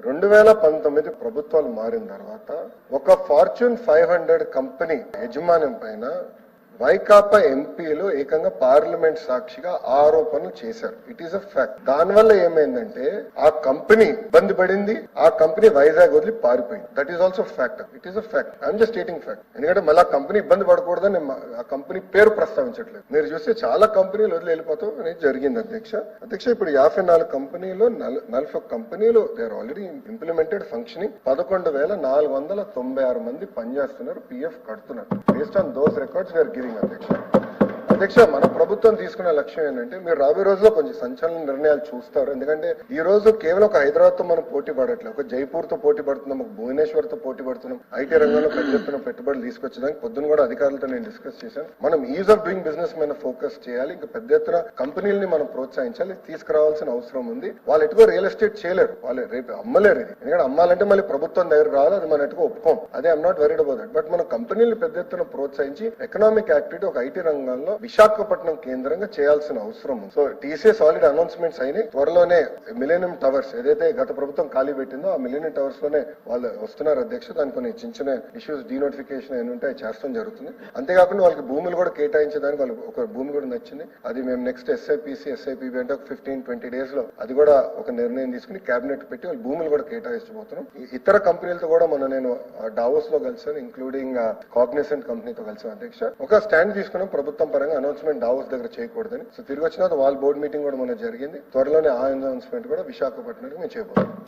2019 ప్రభుత్వాలు మారిన తర్వాత ఒక ఫార్చ్యూన్ 500 కంపెనీ యజమాని పైన వైకాపా ఎంపీలు ఏకంగా పార్లమెంట్ సాక్షిగా ఆరోపణలు చేశారు. It is a fact. దానివల్ల ఏమైందంటే ఆ కంపెనీ ఇబ్బంది పడింది, ఆ కంపెనీ వైజాగ్ వదిలి పారిపోయింది. That is also fact. It is a fact. I'm just stating fact. ఎందుకంటే మళ్ళీ ఆ కంపెనీ ఇబ్బంది పడకూడదని ఆ కంపెనీ పేరు ప్రస్తావించట్లేదు. మీరు చూస్తే చాలా కంపెనీలు వదిలి వెళ్ళిపోతాం అనేది జరిగింది అధ్యక్ష. ఇప్పుడు 54 కంపెనీలు 41 కంపెనీలు they are already implemented functioning. 11,496 మంది పనిచేస్తున్నారు, పిఎఫ్ కడుతున్నారు. Based on those records we're giving. అధ్యక్ష, మన ప్రభుత్వం తీసుకునే లక్ష్యం ఏంటంటే మీరు రాబోయే రోజుల్లో కొంచెం సంచలన నిర్ణయాలు చూస్తారు. ఎందుకంటే ఈ రోజు కేవలం ఒక హైదరాబాద్ తో మనం పోటీ పడట్లేదు, ఒక జైపూర్ తో పోటీ పడుతున్నాం, ఒక భువనేశ్వర్ తో పోటీ పడుతున్నాం. ఐటీ రంగంలో పెద్ద ఎత్తున పెట్టుబడులు తీసుకొచ్చడానికి పొద్దున కూడా అధికారులతో నేను డిస్కస్ చేశాను. మనం ఈజ్ ఆఫ్ డూయింగ్ బిజినెస్ మీద ఫోకస్ చేయాలి. ఇంకా పెద్ద ఎత్తున కంపెనీలని మనం ప్రోత్సహించాలి, తీసుకురావాల్సిన అవసరం ఉంది. వాళ్ళు ఎటుకో రియల్ ఎస్టేట్ చేయలేరు, వాళ్ళు రేపు అమ్మలేరు. ఇది ఎందుకంటే అమ్మాలంటే మళ్ళీ ప్రభుత్వం దగ్గర రావాలి, అది మనం ఎటుకో ఒప్పుకోం. అదే I'm not worried about that. But మనం కంపెనీలు పెద్ద ఎత్తున ప్రోత్సహించి ఎకనామిక్ యాక్టివిటీ ఒక ఐటీ రంగంలో విశాఖపట్నం కేంద్రంగా చేయాల్సిన అవసరం ఉంది. సో టీసీఎస్ ఆల్రెడీ అనౌన్స్మెంట్స్ అయినాయి. త్వరలోనే మిలేనియం టవర్స్ ఏదైతే గత ప్రభుత్వం ఖాళీ పెట్టిందో ఆ మిలేనియం టవర్స్ లోనే వాళ్ళు వస్తున్నారు అధ్యక్ష. దాని కొన్ని చిన్న ఇష్యూస్ డీనోటిఫికేషన్ ఏమి ఉంటే చేస్తాం జరుగుతుంది. అంతేకాకుండా వాళ్ళకి భూములు కూడా కేటాయించడానికి వాళ్ళు ఒక భూమి కూడా నచ్చింది. అది మేము నెక్స్ట్ ఎస్ఐపిబి అంటే ఒక 15-20 days లో అది కూడా ఒక నిర్ణయం తీసుకుని కేబినెట్ పెట్టి వాళ్ళు భూములు కూడా కేటాయించబోతున్నాం. ఇతర కంపెనీలతో కూడా నేను డావోస్ లో కలిసాను, ఇంక్లూడింగ్ కాగ్నిసెంట్ కంపెనీతో కలిసాను అధ్యక్ష. ఒక స్టాండ్ తీసుకున్నాం ప్రభుత్వం పరంగా, అనౌన్స్మెంట్ డావోస్ దగ్గర చేయకూడదని. సో తిరిగి వచ్చిన వాళ్ళ బోర్డు మీటింగ్ కూడా జరిగింది. త్వరలోనే ఆ అనౌన్స్మెంట్ కూడా విశాఖపట్నానికి మేము చేయబోతున్నాం.